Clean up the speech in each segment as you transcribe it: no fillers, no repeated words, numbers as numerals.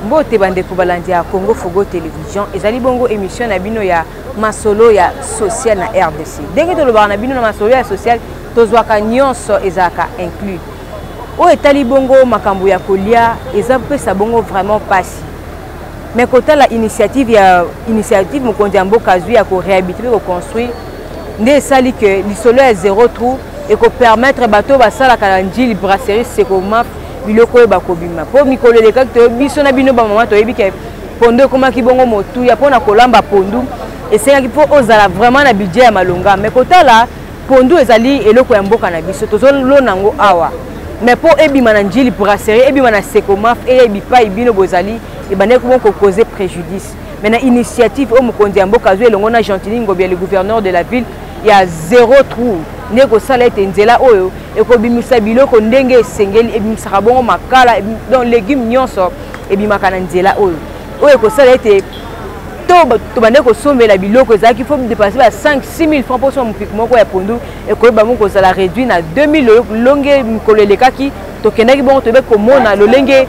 Mbote bande kubalandi ya Congo Fogo Télévision ezali bongo émission na bino ya masolo ya social na RDC. Denge to lobana bino na masolo ya social tozwaka nyonso ezaka inclus. O etali bongo makambo ya kolia eza pesa bongo vraiment pasi. Mais kota la initiative mokonzi ya mboka zwi ya ko réhabiliter ko construire nde sali que lisolo ya zéro trou et ko permettre bato basala kala njili brasserie Secomaf biloko e bakobima po mikolo le kakto biso na bino ba mama to yebike pondo koma ki bongo motu ya pona kolamba pondu esenga po ozala vraiment na budget ya malonga mais kotala pondu ezali eloko ya mboka na biso tozolo nango awa mais po ebima na njili brasserie ebima na Secomaf e ebipa ibino bozali ebane ko causer préjudice mais na initiative o mokonzi ya mboka zwe longo na Gentili Ngobia le gouverneur de la ville il y a zéro trou ndeko sala ete nzela oyo ekobimisa biloko ndenge esengeli ebimisa bongo makala donc légumes nyonso ebimaka na nzela oyo ekosala ete to bande kosombela biloko ezalaki faut dépasser ba 5-6 000 francs pour son mpiko moko ya pondu ekoyeba bongo kozala réduit na 2000 longe mikolo elekaki tokendaki bongo tobe komona lolenge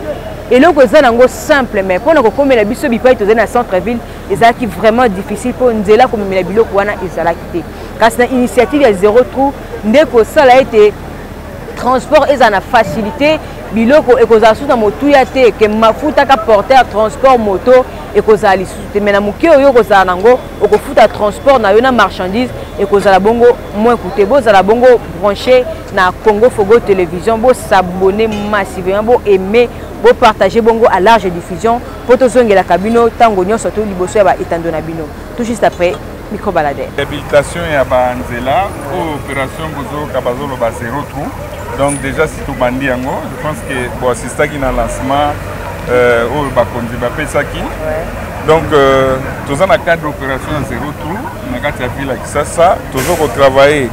eloko eza nango simple mais mpona kokomela biso bipai tozali na centre ville ezalaki vraiment difficile mpo nzela komemela biloko wana ezalaki te kasi na initiative ya zéro trou nde kosala ete transport eza na facilité biloko ekozala susu na motuya te ke mafuta ka porter transport moto ekozala lisusu te me na moke oyo okozala nango okofuta transport na yo na marchandise ekozala bongo moins coûté bozala bongo branché na Congo Fogo Télévision bosabone massivement bo aimer bo partager bongo à large diffusion po tozongela kabino tango nyonso to liboso ya ba etando na bino tout juste après micro balade réhabilitation ya banzela opération bozo kabazolo ba zéro trou. Donc déjà si tout bandi yango je pense que bon c'est ça qui na lancement au bakonzi ba pesaki donc tous en cadre d'opération zéro trou na kati ya ville Kisasa toujours au travailler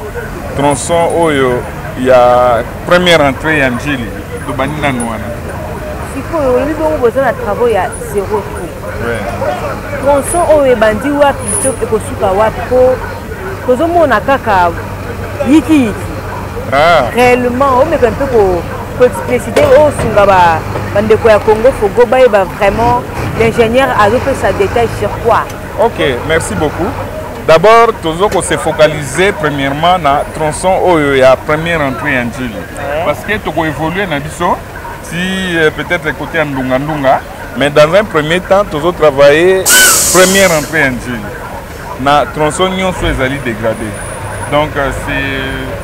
tronçon oyo il y a première entrée ya njili to bandi na nwana siko oli bongo bozana travaux ya zéro trou tronçon oyo bandi wapi to ekosuka wapi ko kozomona kaka yiki réellement on met un peu pour expliciter au sungaba bandeko ya Congo Fogo ba vraiment l'ingénieur a fait sa détail sur quoi. OK, merci beaucoup. D'abord toujours qu'on se focaliser premièrement na tronçon oyo ya première entrée en Njili parce que to ko évoluer na biso si peut-être côté Ndunga Ndunga mais dans un premier temps toujours travailler première entrée en Njili na tronçon nyonso ezali dégradé donc c'est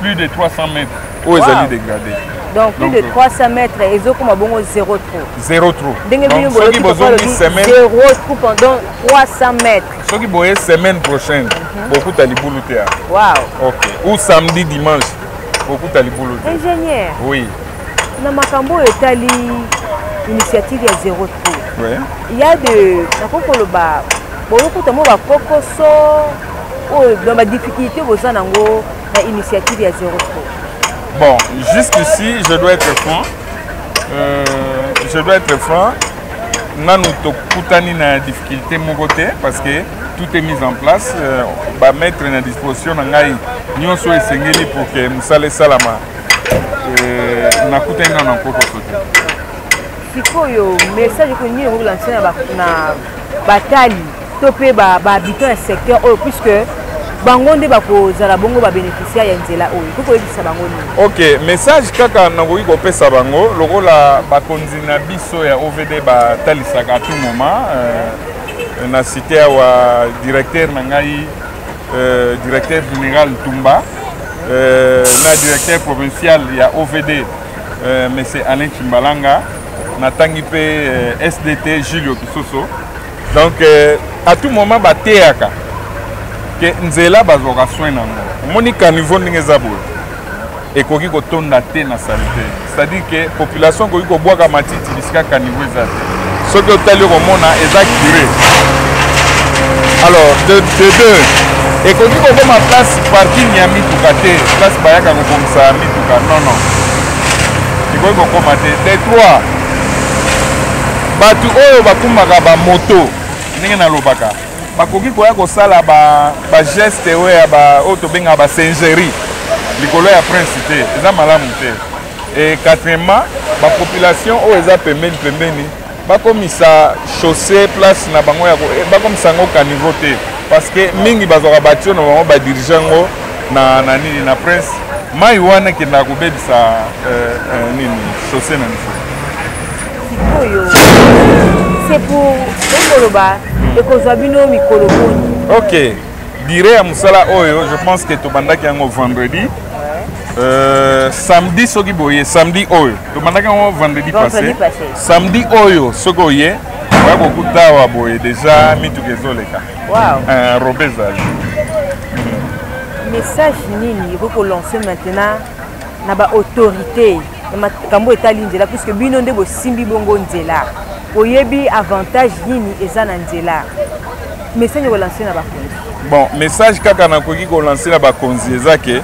plus de 300 mètres où ils allaient dégrader. Donc plus de 300 mètres et ils ont comme bon zéro trou. Zéro trou. Donc ceux qui besoin de semaine zéro trou pendant 300 mètres. Ceux qui boivent semaine prochaine beaucoup de libouloutéa. Wow. OK. Ou samedi dimanche beaucoup de libouloutéa. Ingénieur. Oui. Na makambo etali initiative ya zéro trou. Oui. Il y a de na kokoloba beaucoup de mo ba kokoso oh dans ma difficulté aux nango la initiative à zéro trou. Bon, jusqu'ici, je dois être franc. Nous avons une difficulté mon côté parce que tout est mis en place. On va mettre à disposition nous pour que nous salons salama. Nous avons un message que nous avons lancé na batali topé ba habitants du secteur puisque bangonde bako zala bongo ba bénéficiaire ya nzela oyo kuko yebisa bangondi. OK, message kaka nangoyi ko pesa bango lokola bakonzi na biso ya OVD ba talisaka tout moment na cité wa directeur nangai directeur général Tumba na directeur provincial ya OVD monsieur Alain Chimbalanga na tangi pe SDT Julio Kisoso. Donc à tout moment ba teaka que nzela bazoka soin nango monika niveau ndenge zabo ekoki kotonda te na salité c'est-à-dire que population koki ko bwaka matiti bisika ka niveau ezate ce que tali komona eza curé alors de deux ekoki ko koma place parking ya mituka te place bayaka ko komisa mituka non ekoki ko koma te de trois batu oyo bakumaka ba moto ndenge na lobaka bakoki koya kosala ba geste oyo ba oto benga ba singerie likolo ya principe eza malamu te et quatrièmement ba population oyo eza pembeni bakomisa chaussée place na bango ya bakomisa ngo caniveau te parce que mingi bazwaka batio na bango badirige ngo na nini na prince mai wana ekendaka kobebisa nini chaussée na miso sikoyo c'est pour ekoloba ekozwa bino mikolo boni. ok dire ya mosala oyo je pense que tobandaki yango vendredi samedi soki boye samedi oyo tobandaki yango vendredi passé samedi oyo soki oye bakokuta awa boye déjà mituka ezoleka robe ezali message nini ekokolancer maintenant na baautorité na makambo etali nzela puisque bino nde bosimbi bongo nzela oyebi avantage nini eza na nzela message ekolancer na bakonzi. bon message kaka nakoki kolancer na bakonzi eza ke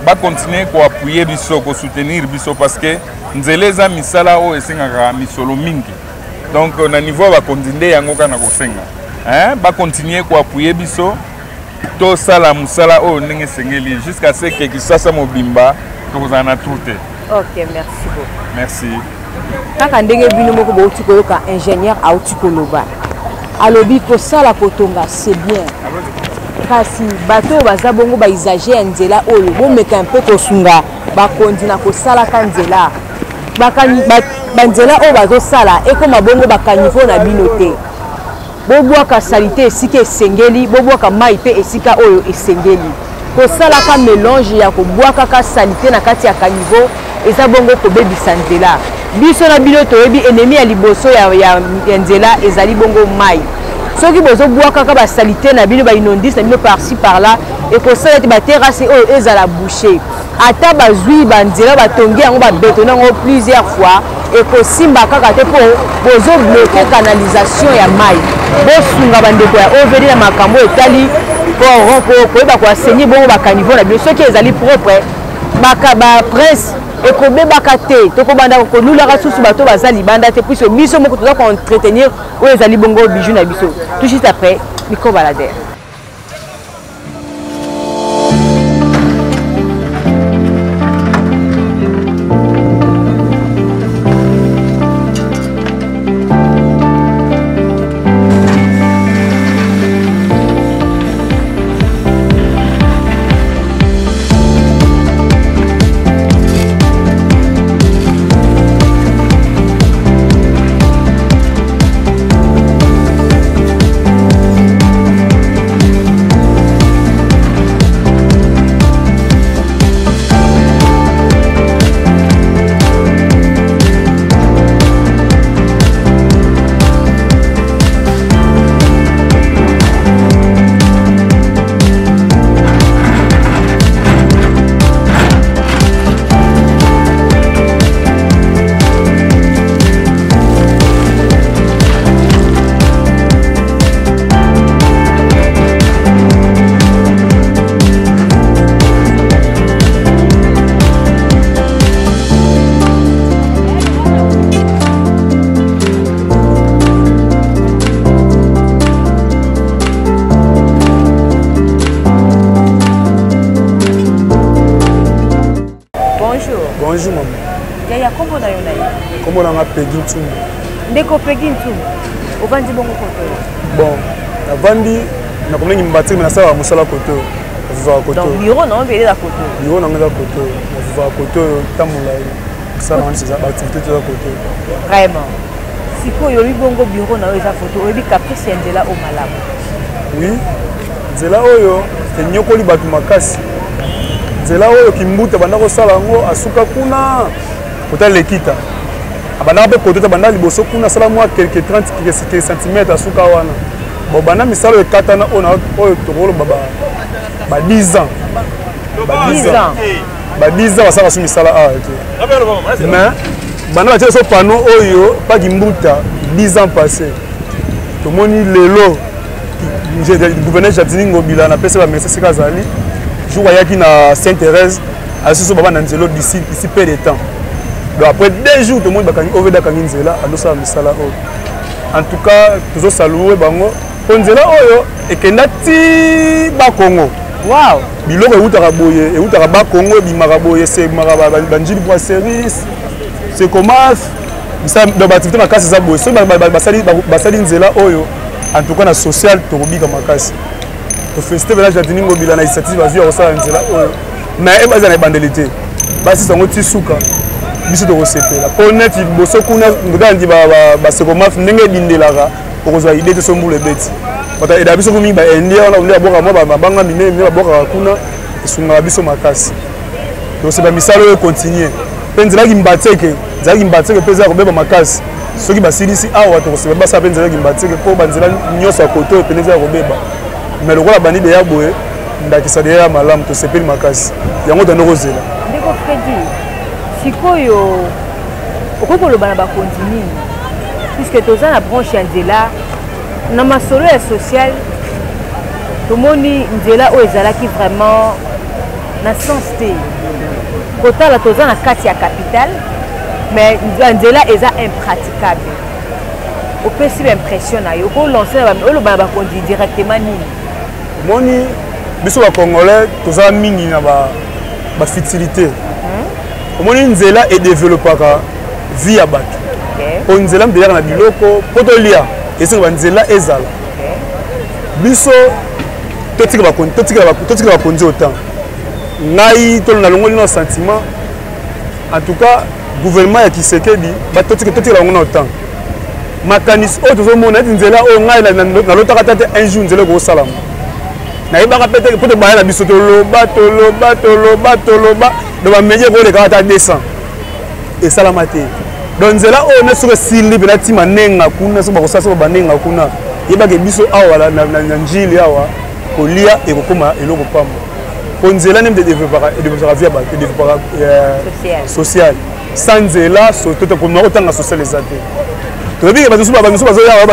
bakontinue koappuye biso kosoutenir biso parce que nzela eza misala oyo esengaka misolo mingi donc na niveau ya bakonzi nde yango kana kosenga bakontinue koappuye biso tosala mosala oyo ndenge esengeli jusqu'à ce que kisasa mobimba tokozala na tour te. ok merci beaucoup. merci. kaka ndenge bino moko bauti koyoka ingénieur auti koloba alobi kosala kotonga c'est bien kasi bato baza bongo baisage ya nzela oyo bomeka un peu kosunga bakondi na kosalaka nzela banzela oyo bazosala ekoma bongo bakanivo na bino te bobwaka salite esika esengeli bobwaka mai mpe esika oyo esengeli kosalaka mélange ya kobwakaka salite na kati ya kanivo eza bongo kobebisa nzela biso na bino toyebi ennemi ya liboso ya nzela ezali bongo mai soki bozobwakaka basalite na bino bainondise na bino par-ci par-là ekosala ete baterase oyo ezala bouché ata bazwi banzela batongi yango babetone yango plusieurs fois ekosimba kaka te mpo bozobloke canalisation ya mai bosunga bandeko ya ovd na makambo etali koyeba koasenye bongo bakaniveau na bino soki ezali propre baprince ekobebaka te tokobanda kolulaka susu bato baza libanda te puisque biso moko toza koentretenir oyo ezali bongo bijou na biso tout juste après micro baladere. Bonjour maman. Yaya kombo na yo na yo. Kombo na nga Peggy Ntumu. Ndeko Peggy Ntumu. Ovandi bongo koto. Bon, avandi na komlengi mbatiri na sala musala koto. Viva koto. Donc bureau na mbele la koto. Bureau na nga koto. Viva koto tamula. Ça na nsi za activité za koto. Vraiment. Siko yo bongo bureau na yo za photo. Oyebi caprice ndela o malamu. Oui. Nzela oyo te nyokoli batu makasi. Nzela oyo kimbuta banda kosala ngo asuka kuna kota lekita abanda pe koto banda liboso kuna sala mwa quelques 30 cm asuka wana bo banda misalo ekatana ona oyo tokolo baba ba 10 ans ba 10 ans basala su misala a ok mais banda ba so pano oyo pa kimbuta 10 ans passé tomoni lelo le gouverneur Jadini Ngobila na pesa ba message kazali jour ayaki na Sainte-Thérèse asiso baba na nzelo d'ici peu de temps. Donc après 2 jours tout le monde bakangi oveda kangi nzela adosa misala o. En tout cas toujours saluer bango nzela oyo ekenda ti ba Congo. Wow. Biloko eutaka ba Congo bi maraboye c'est maraba banjili pour service c'est comment dans l'activité makasi ça boy so basali nzela oyo en tout cas na social tokobika makasi to féliciter village ya Tiningo bila na initiative azui ya kosala nzela oyo mais ebaza na bandalité basi sango tisuka biso tokosepela po net boso kuna ngandi basekomaf ndenge ebindelaka okozwa idée te sombula ebeti bata eda biso komingi baindia wana kulia boka mwa babanga minene babokaka kuna esungaka biso makasi tokosepa misala oyo continue mpe nzelaki mbateke mpe eza kobeba makasi soki basilisi awa tokosepa basala mpe nzelaki mbateke mpo banzela nyonso ya koto oyo pene eza ya kobeba mais lokola bandi deya boye ndakisa deya ya malamu tosepeli makasi yango tando kozela ndeko Fredi sikoyo okoki koloba na bakonzi nini puisque toza na branche ya nzela na masolo ya social tomoni nzela oyo ezalaki vraiment na sens te kotala toza na kati ya capitale mais nzela eza impraticable opesi baimpression na yo okolance oloba na bakonzi directement nini moni biso bacongolais toza mingi na bafutilité omoni nzela edevelopaka vie ya bato po nzela mdelaka na biloko po tolia esenga banzela ezala biso totika bakonzi autant ngai tolona longoli na sentiment en tout cas gouvernement ya Kisekedi totika bango na autant makanisi oyo tozomona eti nzela oyo ngai nalotaka ta te un jour nzela ekosalama nayebaka pete po tobaya na biso toloba do bamedie kolekaka ta 200 esalama te donc nzela oyo na soki esili mpe natima nenga kuna so bakosala so banenga kuna yebaka biso awa na njili awa kolia ekokoma eloko pamba po nzela nde edevelopaka via bato edevelopaka social sans nzela tokoma kotanga social eza te tobiki bato bazoyawa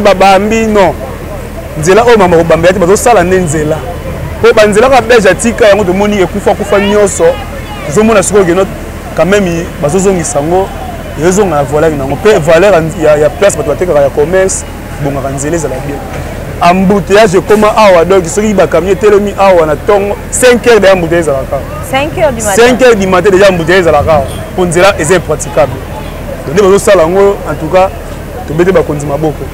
babambi non nzela oyo mama kobambela te bazosala nde nzela po banzela kaka belge atika yango tomoni ekufa nyonso tozomona sikoyo keno quand même bazozongisa yango ezonga na valeur nango mpe valeur ya place bato batekaka ya commerce bongaka nzela ezala bien embouteillage ekoma awa donc soki bakamion etelemi awa na ntongo 5 heures deya embouteillage ezalaka 5 heures du matin deja embouteillage ezalaka po nzela eza impraticable nde bazosala yango en tout cas tobete bakonzi maboko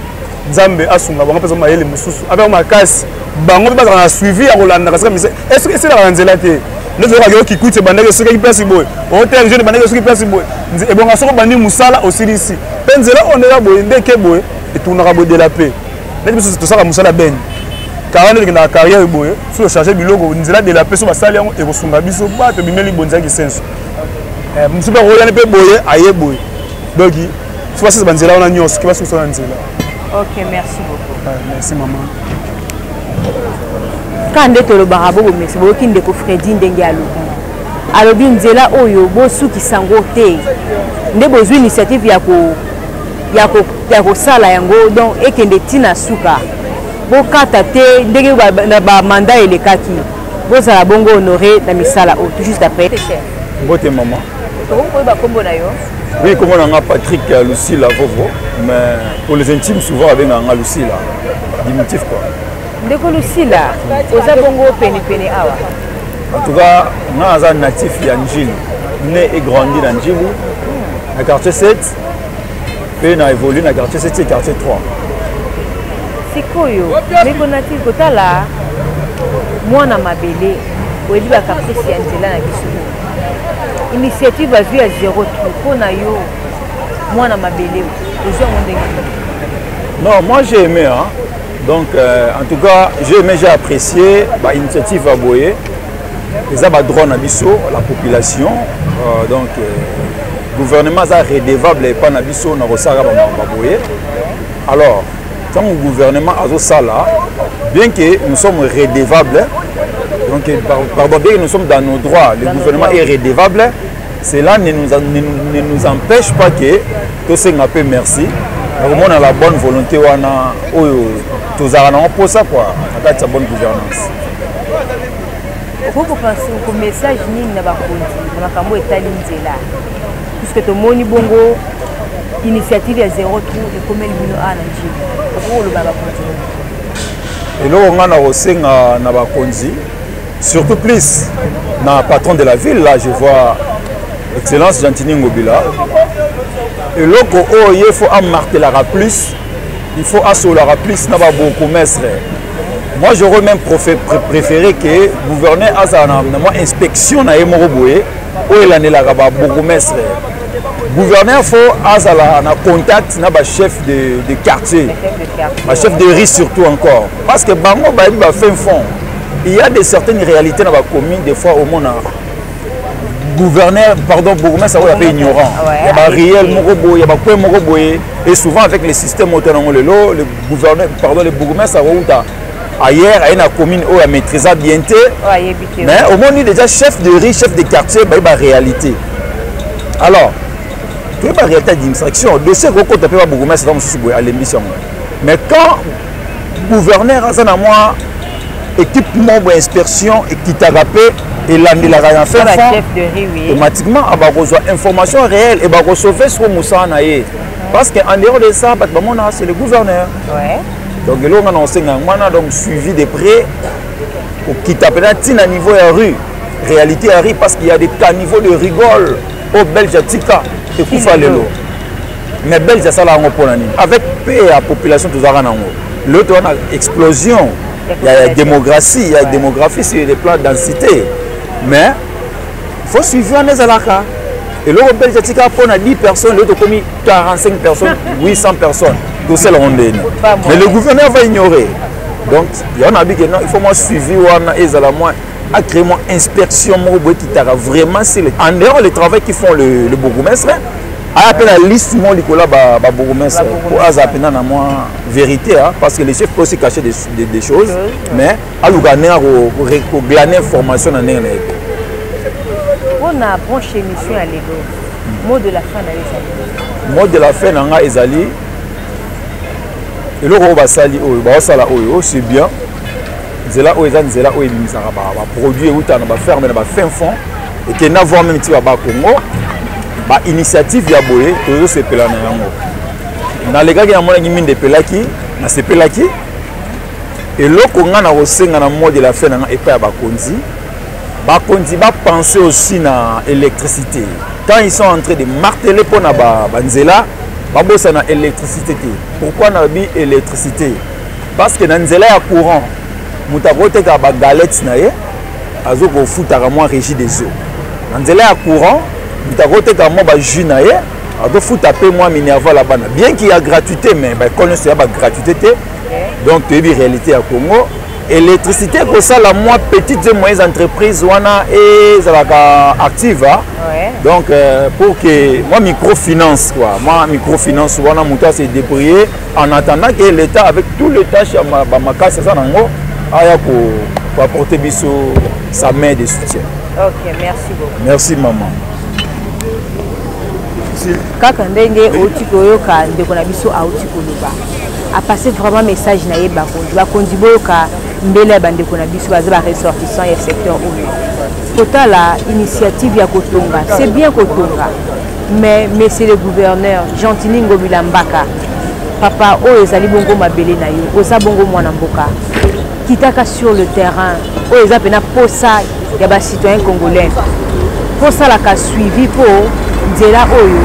nzambe asunga bango mpe mayele mosusu apeka makasi bango mpe bazala na suivi ya kolandaka sika mise esoki eselaka na nzela te nozokaki okikuti ebandaki esokaki place boye otel jeune ebandaki esoki place boye ebonga soko bandi mosala osilisi mpe nzela oyo ndeka boye ndeke boye eturnaka boye dela pe neti biso tosaka mosala beni kara nde tokendaka carrière boye so ocharge biloko nzela dela pe so basali yango ekosunga biso bato bimeli bonzaki senso mosu mpe akoyani mpe boye aye boye donc so basisa banzela wana nyonso ke basukisa na nzela. Ok, merci beaucoup. Merci maman. Quand nde tolobaka bokomesi boyoki ndeko Fredi ndenge alobi nzela oyo bosuki sango te nde bozwi initiative ya kosala yango donc ekende ntina suka bokata te ndenge na bamanda elekaki bozala bongo honore na misala oyo tout juste après. Mbote maman. Tokokoyeba kombo na yo. Oui, comme on a Patrick Lucila Vovo, mais pour les intimes, souvent avec un Lucila, diminutif quoi. Ndeko Lucila, oza bongo pene awa. En tout cas, on a un natif Yanjil, né et grandi dans Njibou, dans le quartier 7, puis on a évolué dans le quartier 7 et le quartier 3. Sikoyo, ndeko natif kotala, mwana mabele, oyebi ba caprice ya nzela na biso. Initiative à vue à 0 pour Nayo, moi dans ma belle, non, moi j'ai aimé, hein. Donc en tout cas j'ai apprécié l'initiative à Boye, les abadrons à Bisso, la population, donc le gouvernement est redevable et pas na Bisso, na Rosara Boye. Alors, tant que le gouvernement a ça là, bien que nous sommes redevables, donc, pardon, bien que nous sommes dans nos droits, le gouvernement est redevable, cela ne nous empêche pas que tout ce qu'on peut merci. On a la bonne volonté, tous avons pour ça, quoi, à la bonne gouvernance. Vous pensez que le message n'est pas puisque tout le monde bongo initiative à 0 trou et comme il y a un et là on a aussi na surtout plus na patron de la ville là je vois excellence Gentini Ngobila Et loco, il faut en marteler plus, il faut assurer plus, n'a pas beaucoup mestre. Moi, j'aurais même préféré que le gouverneur ait une inspection à Emoroboué, où il en est là, beaucoup mestre. Le gouverneur faut avoir un contact avec le chef de quartier, le chef de riz surtout encore. Parce que Bango va faire fond. Il y a certaines réalités dans la commune, des fois au monde. Gouverneur, pardon, bourgmestre, ça va être ignorant. Il y a des réels Moroboy, il y a des points Moroboy. Et souvent avec les systèmes autonomes, le gouverneur, pardon, les bourgmestres, ailleurs, il y a une commune où il maîtrise bien. Mais au moins, il y a déjà chef de riz, chef de quartier, il y a une réalité. Alors, il y a une réalité d'administration. De ce côté, il y a un bourgmestre à l'émission. Mais quand le gouverneur a une équipe membre d'inspection et qui t'a rappelé, et la fait automatiquement, il va recevoir information réelle et va recevoir ce que parce qu'en dehors de ça, c'est le gouverneur. Donc, on a suivi de près qui t'appelle à niveau de rue, réalité à rue, parce qu'il y a des caniveaux de rigole au Belge Tika et Koufalelo. Mais Belge, ça l'a avec paix à la population, l'autre, on a explosion. Il y a démographie, sur les plans de densité. Mais il faut suivre les alaka. Et l'autre Belge pour 10 personnes, l'autre commis 45 personnes, 800 personnes. Tout ça, mais le gouverneur va ignorer. Donc, il y en a dit que non, il faut moi suivre à créer une inspection qui t'a vraiment en dehors le travail qu'ils font le bourgmestre. À la liste mon Nicolas bourgmestre pour appeler na moi vérité parce que les chefs peuvent aussi cacher des choses mais à l'ouganer au glaner information dans les on a branché émission à l'ego mot de la fin dans les mot de la fin dans les ali et le roi sali o sala o c'est bien zela o ezan zela o ebimisaka ba produit uta na ba ferme na ba fin fond et que na voir même ti ba Congo ba initiative ya boye tozo sepela na yango na legaki na mona mine de pelaki na sepelaki et loko nga na kosenga na mode de la fin na epa ya bakonzi ba penser aussi na électricité quand ils sont en train de marteler pour na banzela ba bossa na électricité. Pourquoi na bi électricité? Parce que na nzela ya courant mutakote ka ba galette na ye azoko futaka moi régie des eaux na nzela ya courant mutakote ka moi ba jus na ye azo futa pe moi minerva là-bas bien qu'il y a gratuité mais ba connaître ya ba gratuité donc tu es réalité à Congo. Électricité pour ça la moins petites et moyennes entreprises wana et ça va active donc pour que moi microfinance quoi moi microfinance wana muta se débrouiller en attendant que l'État avec tous les tâches ma casse ça nango aya pour apporter biso sa main de soutien. OK, merci beaucoup. Merci maman. Kaka ndenge otikoyoka ndeko na biso aotikoloba a passer vraiment message na ye bakondi boyoka mbele bandeko na biso baza ba ressortissant ya secteur oyo kota la initiative ya kotonga c'est bien kotonga mais monsieur le gouverneur Gentini Ngobila Mbaka papa oyo ezali bongo mabele na yo oza bongo mwana mboka kitaka sur le terrain oyo eza pena posa ya ba citoyen congolais posa la ka suivi po nzela oyo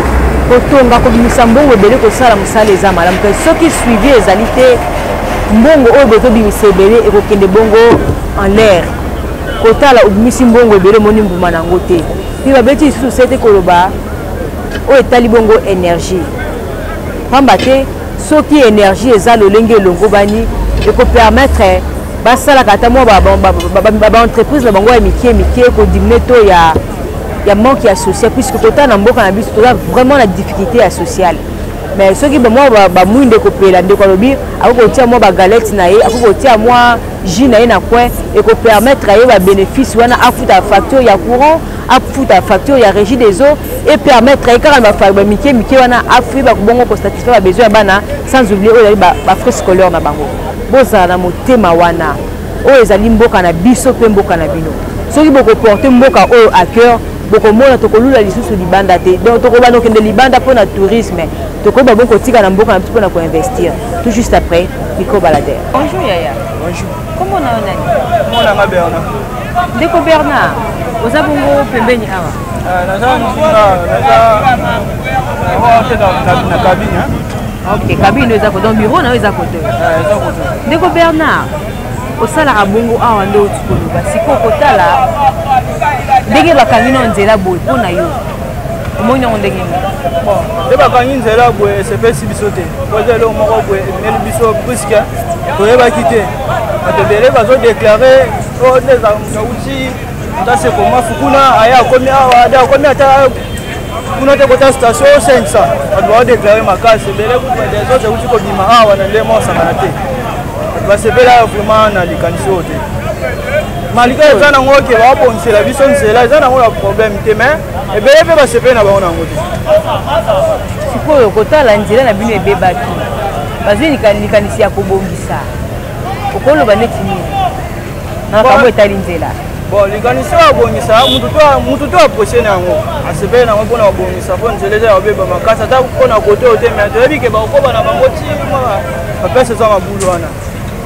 kotonga kobimisa mbongo ebele kosala mosala eza malamu te soki suivi ezali te mbongo oyo bozobimisa ebele ekokende bongo en l'air kotala obimisi mbongo ebele moni mbuma nango te mpe babeti lisusu sete koloba oyo etali bongo énergie pamba te soki énergie eza lolenge elongo bani ekopermettre basalaka ata mwa baentreprise na bango ya mike kodimine to ya manque ya social puisque tota na mboka na biso toza vraiment la difficulté sociale mais soki moi mwinde kopela ndeko alobi akokotia mwa bagalette na ye akokotia mwa jus na ye na coin ekopermettre ye babénéfice wana afuta facture ya courant afuta facture ya régie des eaux et permettre ye kaka bamike wana afui bakobongo kosatisfaire babesoin ya bana sans oublier oyo ezali bafrais scolaire na bango bozala na motema wana oyo ezali mboka na biso mpe mboka na bino soki bokoporte mboka oyo à cœur bokomona tokolula lisusu libanda te donc tokobana okende libanda mpona tourisme tokoyeba bongo kotika na mboka na biso mpona koinvestir tout juste après micro baladere. Bonjour Yaya. Bonjour. Comment on a Comment on a Bernard? Ndeko Bernard oza bongo pembeni awa na cabine. Ok, cabine eza côté, donc bureau na eza côté. Ndeko Bernard, osalaka bongo awa nde otikoloba sikoyo kotala ndenge bakangi na nzela boye mpo na yo omoni yango ndenge nini? Nde bakangi nzela boye esepesi biso te poza eloko moko boye emeli biso puiske toyebaki te bato ebele bazodeklare oyo nde nauti ntasekoma fukuna aya akomi awa ade akomi ata kuna te kota station 500 bato baodeklare makasi ebele desoze euti kobima awa na nde mosangana te bato basepela vraiment na likanisi oyo te malika eza nango ke baabongisela biso nzela eza nango na problème te mais ebele mpe basepeli na bango nango te sikoyo kotala nzela na bino ebebaki bazwi likanisi ya kobongisa okoloba neti nini na makambo etali nzela? bon likanisi oyo abongisa mutu to aproche na yango asepeli nango mpona kobongisa mpo nzela eza ya kobeba makasi ata mpona kote oyo te mais toyebi ke bakokoba na bango ti bapese eza mabulu wana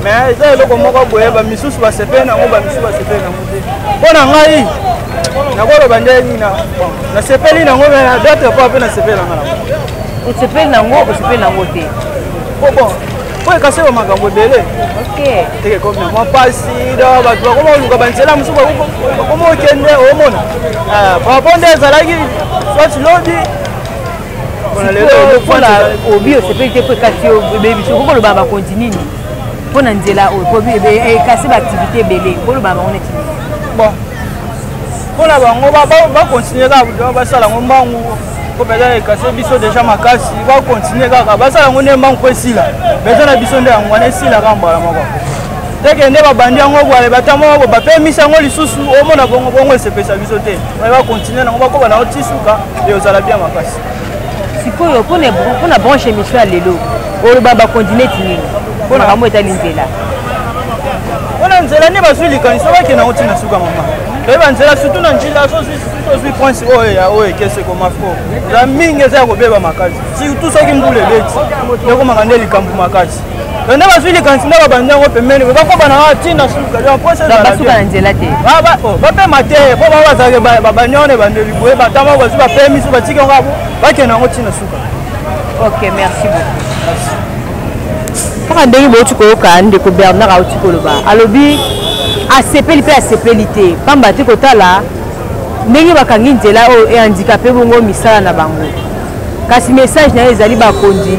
mais eza eloko moko boye bamisusu basepeli nango bamisusu basepeli nango te mpo na ngai nakoloba nde nini nasepeli nango mais d'autre part mpe nasepeli nanga nango osepeli nango te bon po ekaseba makambo ebele teke komi na mwa pasi bato bakoma oluka banzela mosusu bakoma okende omona papo nde ezalaki swati lobi mpona obi osepeli te po ekasi ebele biso kokoloba bakonti nini mpona nzela oyo ekasi baaktivité ebele kolobana bango neti bon mpona bango bakontinue kaka basala yango mbangu po mpenza ekasi biso deja makasi bakontinue kaka basala yango nde mbangu po esila beza na biso nde yango wana esila kaka mbala moko teke nde babandi yango bwale bata moko bapemisi yango lisusu omona bongo esepesa biso te bakontinue nango bakoba nango ti suka eozala bien makasi sikoyo mpona branche émission ya lelo oloba bakontinue ti nini mpona kambo etali nzela mpona nzela nde bazwi likanisi bakende yango ntina suka mama toyeba nzela surtout na njila tozwi prince oyo ekese komafo eza mingi eza ya kobeba makasi surtout soki mbula ebeti ekomaka nde likambo makasi nde bazwi likanisi nde babandi yango pembeni bakobana ntina basuka na nzela te bapema te mpo bao bazalaki babandi yango na ebandeli boye batama bazwi bapemisi batiki yango abo bakende yango ntina suka. Ok, merci beaucoup. Kaka ndenge bauti koyoka ndeko Bernard auti koloba alobi asepeli mpe asepeli te pamba te kotala ndenge bakangi nzela oyo ehandikape bongo misala na bango kasi message na ye ezali bakonzi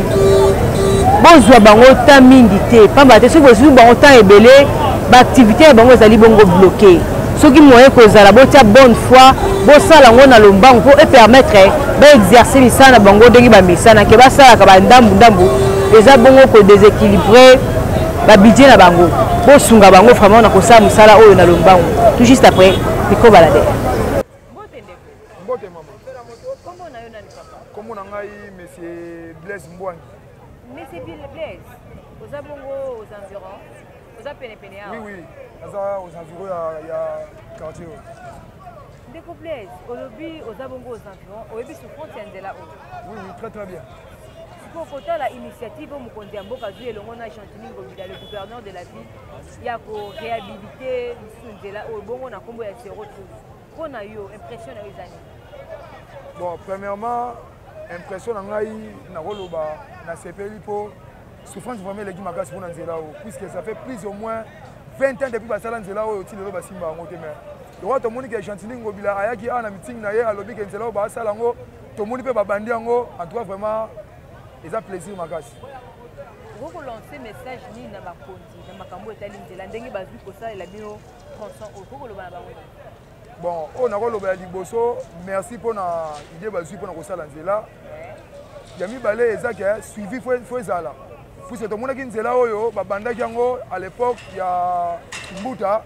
bozwa bango ta mingi te pamba te soki bozwi bango ta ebele baaktivité ya bango ezali bongo bloqué soki moyen kozala botia bonne foi bosala yango na lombangu mpo epermettre baexerce misala na bango ndenge bamisana ke basalaka bandambundambu eza bongo kodeséquilibre babudget na bango bosunga bango vraiment na kosala mosala oyo na lombangu tout juste après Pico Balade. Mbote mama. Kombo na ngai monsieur Blaise Mbwangi. Monsieur Blaise, oza bongo aux environs, oza pene awa. Oui, oza aux environs ya quartier. Ndeko Blaise, olobi oza bongo aux environs, oyebi souffrance ya nzela oyo. Oui, très bien. Pour côté la initiative au Mukondi Amboka Zui et le Chantining Gobida, le gouverneur de la ville, il y a pour réhabiliter Nzela au Bongo na Kombo ya Zéro Trou. Qu'on a eu impression dans les années. Bon, premièrement, impression dans ngai na roloba na sepeli po souffrance vraiment les gimagas pour Nzela puisque ça fait plus ou moins 20 ans depuis basala Nzela au ti le ba simba ngote mais le roi tomoni ke Chantining Gobida ayaki ana meeting na ye alobi ke Nzela ba sala ngo tomoni pe babandi ngo en tout cas vraiment ils ont plaisir makasi. Vous lancez message ni na bakonzi na makambo etali nzela ndenge bazwi kosala la bino tronçon au le bana bon on a koloba ya liboso merci pour na idée bazwi pour na kosala nzela ya mibale ezaki suivi faut ezala puisque to monaki nzela oyo babandaki yango à l'époque ya Mbuta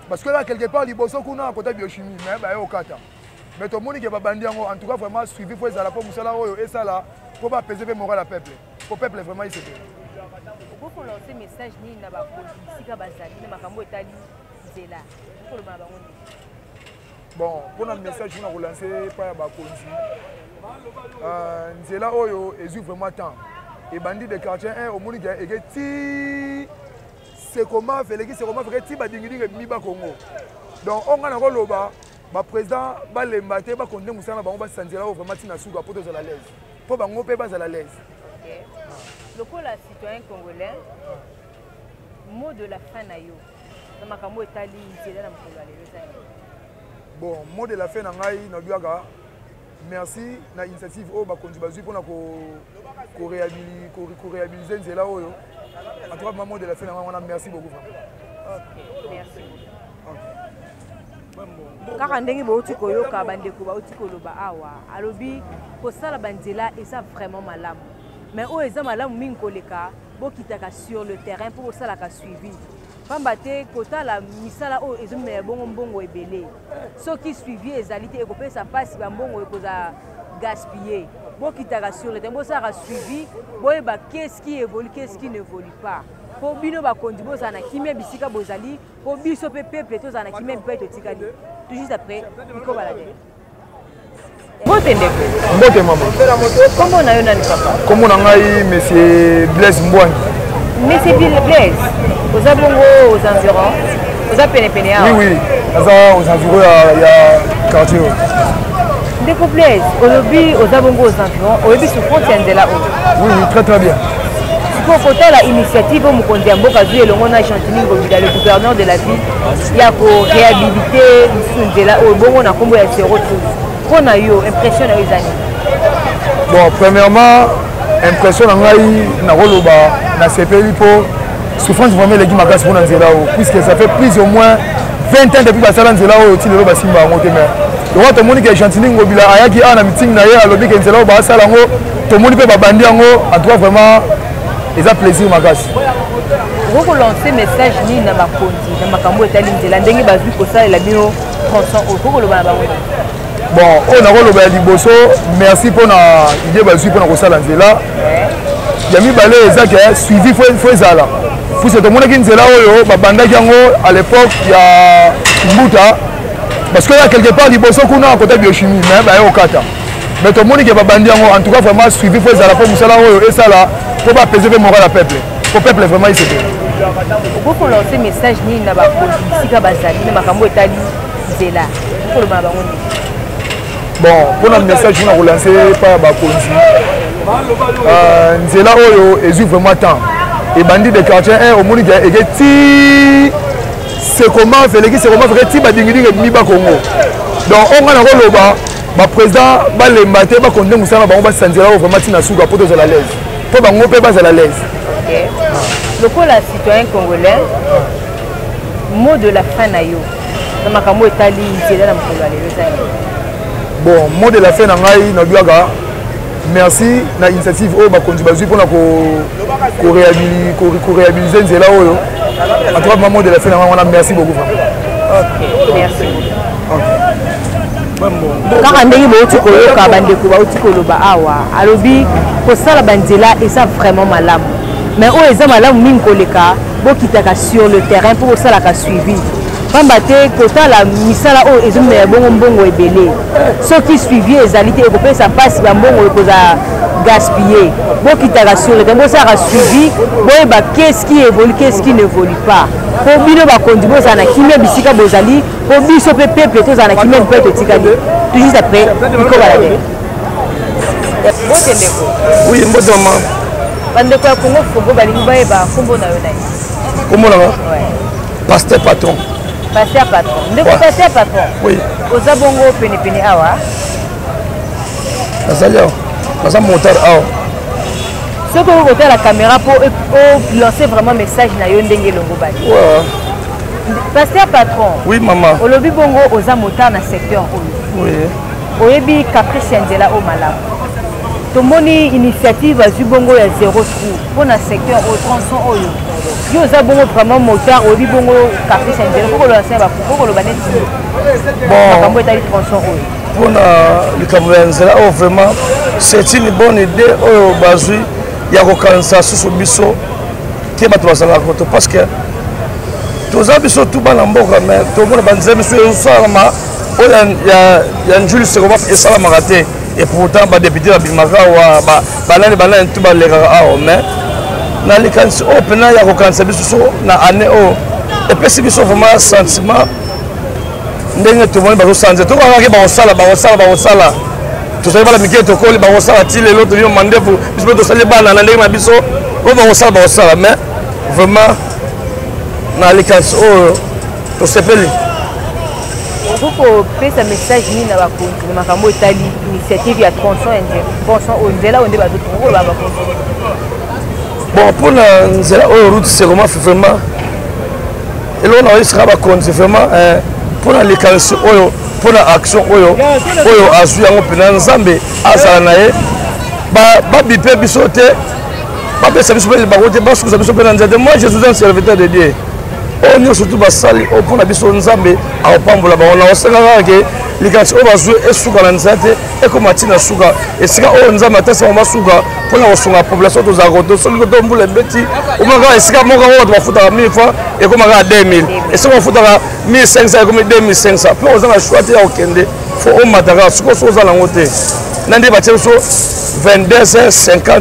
parce que là quelque part liboso kuna kota biochimie mais ba yo kata mais to monaki babandi yango en tout cas vraiment suivi faut ezala pour musala oyo esala pour pas peser le moral à peuple. Pour peuple vraiment il se fait. Pourquoi lancer message ni na ba politique bazali na makambo etali nzela. Pour le baba bon, pour notre message on a lancé par ba konzi. Nzela oyo ezu vraiment temps. Et bandit de quartier 1 au moni et ti c'est comment fait ti ba dingi mi ba Congo. Donc on a koloba président balemba te bakonde musala bango basanzela vraiment tina suka poto za la l'aise po bango pe baza la l'aise. Le coup la citoyen congolais mot de la fin na yo na makambo etali nzela na mokolo ya lelo ezali. Bon, mot de la fin na ngai na biaka merci na initiative oyo bakonzi bazwi mpona ko réhabiliter nzela oyo. En tout cas, mot de la fin na ngai wana merci beaucoup. OK, merci. Kaka ndenge bauti koyoka bandeko bauti koloba awa alobi kosala banzela eza vraiment malamu mais oyo eza malamu mingi koleka bokitaka sur le terrain pour kosalaka suivi pamba te kotala misala oyo ezomela bongo mbongo ebele soki suivi ezali te ekopesa mpasi bambongo ekoza gaspiller bokitaka sur le terrain bosalaka suivi boyeba qu'est-ce qui évolue qu'est-ce qui n'évolue pas. Po bino bakondi bozala na kimia bisika bozali po biso pe peuple tozala na kimia mpe totikali tout juste après Nico Balade. Mbote ndeko. Mbote mama. Comment on a eu nani papa? Comment on a eu monsieur Blaise Mbouani? Monsieur Blaise, aux abongo aux environs, aux apene. Oui, aux environs il y a quartier. Ndeko Blaise, au lobby aux abongo aux environs, au lobby sur frontière de là-haut. Oui, très bien. Pour côté la initiative Mukondi Amboka Zui et le monde Chantini Ngobila, le gouverneur de la ville, il y a pour réhabiliter Sundela au bon on a combo à se retrouver. Qu'on a eu impression à Izani. Bon, premièrement, impression à Ngai Naroloba, na CPI pour souffrance vraiment les Gimagas pour Nanzela, puisque ça fait plus ou moins 20 ans depuis que Salanzela au Tilo Basimba en Motemer. Donc tout le monde qui est Chantini Ngobila, Ayaki a un meeting naïe à l'objet que Nzela au Basalango, tout le monde peut babandi en haut, en tout cas vraiment. Et ça plaisir makasi. Vous lancez message ni na bakonzi na makambo etali nzela ndenge bazwi kosala la bino tronçon au ko loba na bango. Bon, on a roloba liboso, merci pour na idée bazwi pour na kosala nzela. Yami balé ezaka suivi faut ezala. Pour ce monde qui nzela oyo ba bandaki yango à l'époque ya Mbuta parce que là quelque part liboso kuna à côté biochimie mais ba yo kata. Mais tout le monde qui va bandi yango en tout cas vraiment suivi faut ezala pour musala oyo et ça là pour pas peser le moral à peuple. Pour peuple vraiment il se fait. Vous lancez message ni na ba politique bazali na makambo etali nzela. Pour le bango. Bon, pour le message on a relancé par ba politique. Nzela oyo ezu vraiment temps. Et bandit de quartier 1 au monde et ti c'est comment faire c'est comment faire ti ba dingidinga mi ba Congo. Donc on a roloba ba président ba lembate ba konde musana ba sanzela vraiment tina suka poto za la l'aise. Pour bango pe base à la l'aise. Le coup la citoyen congolais mot de la fin na yo. Na makambo etali nzela na mokolo ya lelo ezali. Bon, mot de la fin na ngai na biaka merci na initiative oyo bakonzi bazwi mpona réhabiliter nzela oyo. En tout cas mot de la fin na ngai wana merci beaucoup. OK, merci. Kaka ndenge bauti koyoka bandeko bauti koloba awa alobi kosala banzela eza vraiment malamu mais oyo eza malamu mingi koleka bokitaka sur le terrain pour kosalaka suivi pamba te kotala misala oyo ezomela bongo mbongo ebele soki suivi ezali te ekopesa mpasi bambongo ekoza gaspiller bokitaka sur le terrain bosalaka suivi boyeba qu'est-ce qui évolue qu'est-ce qui n'évolue pas po bino bakondi bozala na kimia bisika bozali po biso mpe peuple tozala na kimia mpe totikali tout juste après Nico Balade. Oui, mbote mama. Bandeko ya Congo Fogo balingi bayeba kombo na yo nayi. Kombo na nga? Ouais. Pasteur Patron. Pasteur Patron. Ndeko Pasteur Patron. Oui. Oza bongo pene awa. Nazali awa. Naza monteur awa. Soki okota la caméra pour lancer vraiment message na yo ndenge longo bali. Ouais. Pasteur Patron. Oui maman. Olobi bongo oza moteur na secteur oyo. Oui. Oyebi caprice nzela o malamu. Tomoni initiative azwi bongo ya zéro trou pour na secteur au tronçon oyo. Yo oza bongo vraiment moteur oyebi bongo caprice nzela pour lancer ba pour le baneti. Bon. Makambo etali tronçon oyo. Pour le Cameroun nzela oh vraiment c'est une bonne idée oyo bazwi ya kokanisa susu biso ke bato bazala koto parce que toza biso tu bana mboka mais tomona banzela biso ezosalama oyo ya njuli sekoma esalamaka te et pourtant badepute babimaka awa banani tu balekaka awa mais na likanisi oyo mpena ya kokanisa biso so na année oyo epesi biso vraiment sentiment ndenge tomoni bazosala tokokaki bakosala tozali bana mike tokoli bakosala ti lelo tolio mandefu biso mpe tosali bana na ndenge na biso oyo bakosala mais vraiment na likanisi oyo tosepeli okopesa message nini na bakonzi na makambo etali initiative ya tronçon oyo nzela oyo nde bazotongola bakonzi bon mpona nzela oyo route seroma vraiment eloko na oyesaka bakonzi vraiment mpona likanisi oyo mpona action oyo azwi yango mpena nzambe azala na ye babipe biso te bapesa biso mpe bango te basukusa biso mpe na nzela te moi je suis un serviteur de Dieu oyo nyonso tu basali oyo mpona biso nzambe akopambola bango na osenga kaka ke likanisi oyo bazwi esuka na nzela te ekoma ntina suka esika oyo nzambe atesa bango basuka mpona kosunga population tozala koto soki koto mbula ebeti omakaka esika moko oyo bafutaka 1000 fois ekoma kaka 2000 esika bafutaka 1500 ekomi 2500 mpe oza na shwa te ya kokende fo omataka sikoso oza nango te na nde batia biso 22h50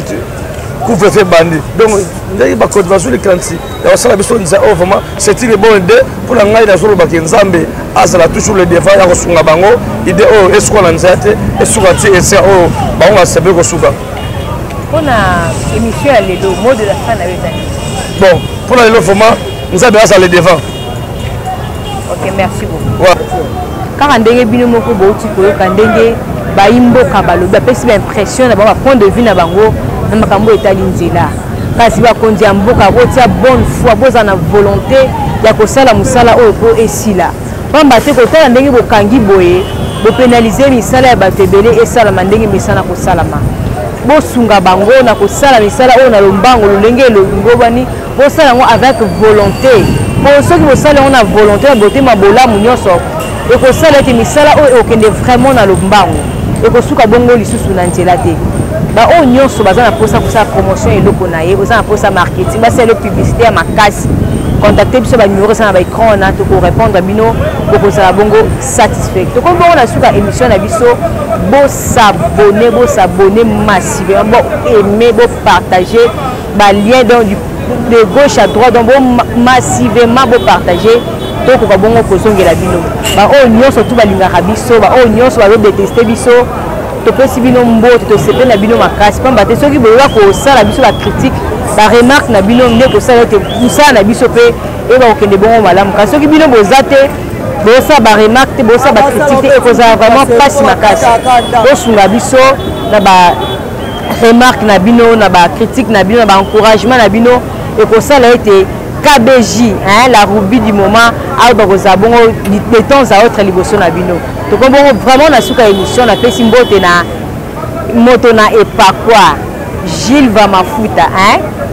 couvre-feu bandi donc ndenge bakonzi bazwi likanisi ya kosala biso nzela oyo vraiment c'est une bonne idée mpona ngai nazolobaki nzambe azala toujours le devant ya kosunga bango ide oyo esuka na nzela te esuka ti esika oyo bango basepeli kosuka mpona émission ya lelo mot de la fin na yo ezali bon mpona lelo vraiment nzambe azala le devant ok merci beaucoup kaka ndenge bino moko bouti koyoka ndenge bayimboka balobi bapesi baimpression na bango bapoint de vue na bango na makambo etali nzela kasi bakonzi ya mboka botia bonne foi boza na volonté ya kosala mosala oyo po esila pamba te kotala ndenge bokangi boye bopénalize misala ya bato ebele esalama ndenge misala kosalama bosunga bango na kosala misala oyo na lombango lolenge elongobani bosala yango avec volonté po soki bosala yango na volonté na botema bolamu nyonso ekosala ete misala oyo ekokende vraiment na lombango ekosuka bongo lisusu na nzela te baoyo nyonso baza na mposa kosala promotion eloko na ye oza na mposa marketing basala publicité ya makasi contacte biso banumero eza na baécran wana tokorépondre bino bokozala bongo satisfait tokomi bongo na suka émission na biso bosabone massivement boaime bopartage balien donc de gauche à droite donc massivement bopartage tokoka bongo kozongela bino baoyo nyonso tu balingaka biso baoyo nyonso bazodeteste biso topesi bino mbote tosepeli na bino makasi pamba te soki boyoka kosala biso bacritique baremarque na bino nde kosala ete mosala na biso mpe eba kokende bongo malamu kasi soki bino boza te bosala baremarque te bosala bacritique te ekozala vraiment mpasi makasi bosunga biso na baremarque na bino na bacritique na bino na baencouragement na bino ekosala ete KBJ, la Ruby du moment, de temps à autre liboso na bino. Donc vraiment na suka émission na pesi mbote na moto na epakwa Gilles Vamafuta,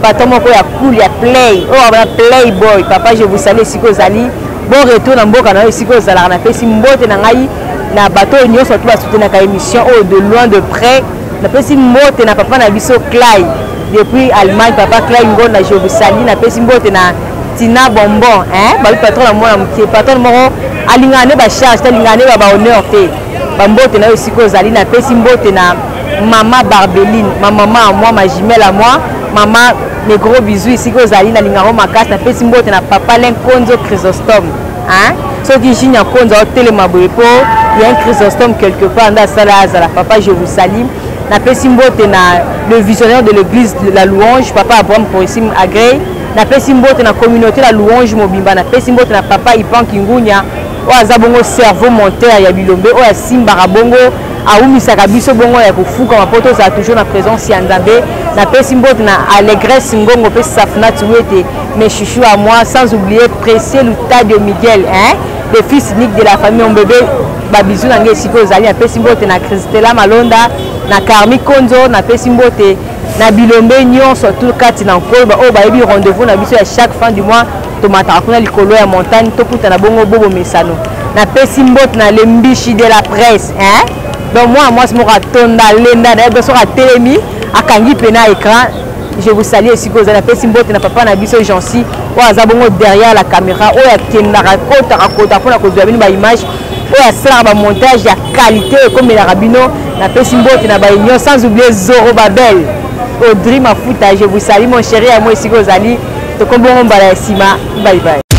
patron moko ya cool ya play, na playboy, papa je vous salue siko zali. Bon retour na mboka na siko zala na pesi mbote na ngai na bateau nyonso tu ba soutenir ka émission de loin de près. Na pesi mbote na papa na biso Clay. Depuis Allemagne, papa Clay Ngona, je vous salue. Na pesi mbote na Tina Bonbon, babi patron na mwana mke, patron moko alingane ba charge, alingane ba honneur te. Ba mbote na siko zali na pesi mbote na maman Barbeline, ma maman à moi, ma jumelle à moi, maman mes gros bisous ici que zali na lingaro makas na pesi mbote na papa Lenkonzo Chrysostome, ceux qui jignent en Konzo telema boepo, il y a un Chrysostome quelque part dans sala azala, papa je vous salue. Na pesi mbote na le visionnaire de l'église de la louange papa Abraham Porissim Agrey na pesi mbote na communauté la louange mobimba na pesi mbote na papa Ipan Kingunya o aza bongo cerveau monteur ya bilombe o ya simbara bongo aumisaka biso bongo ya kofuka mapoto za toujours na présence ya Nzambe na pesi mbote na Allégresse Ngongo pe Safna Tuete mes chouchous à moi sans oublier Précieux Luta de Miguel le fils unique de la famille mon bébé babizou na ngai siko zali na pesi mbote na Christella Malonda na Carmi Konzo na pesi mbote na bilombe nyonso tout kati na nkolo o bayebi rendez-vous na biso ya chaque fin du mois tomataka kuna likolo ya montagne tokuta na bongo bobo mesano na pesi mbote na lembishi de la presse donc moi c'est mon tonda lenda na beso ka telemi akangi pena écran je vous salue siko za na pesi mbote na papa na biso Jansi o aza bongo derrière la caméra o ya kendaka kota pona kozwa bino ba image o ya sala ba montage ya qualité comme la rabino na pesi mbote na ba union sans oublier Zoro Babel Audrey Mafuta je vous salue mon chéri à moi siko zali to kombongo mbala ya sima bye bye.